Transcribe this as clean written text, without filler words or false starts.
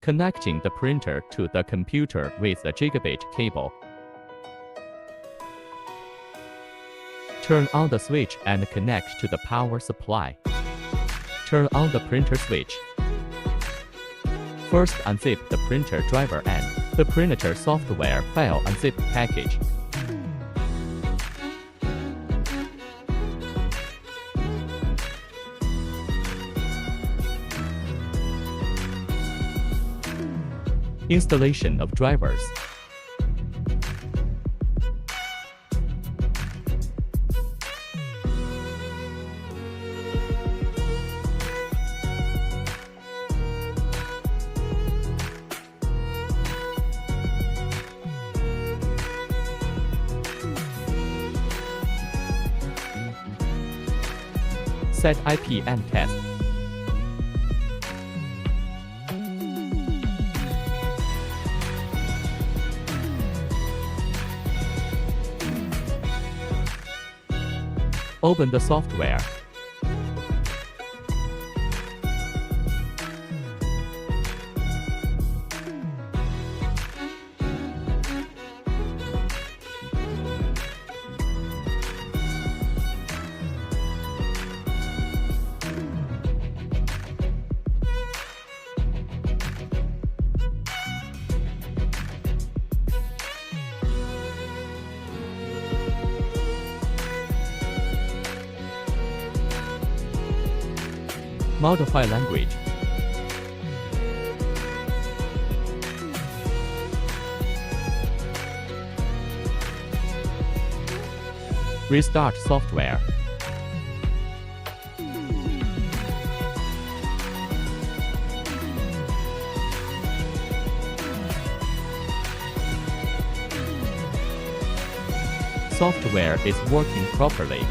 Connecting the printer to the computer with a gigabit cable. Turn on the switch and connect to the power supply. Turn on the printer switch. First unzip the printer driver and the printer software file unzip package. Installation of drivers. Set IP and test. Open the software. Modify language. Restart software. Software is working properly.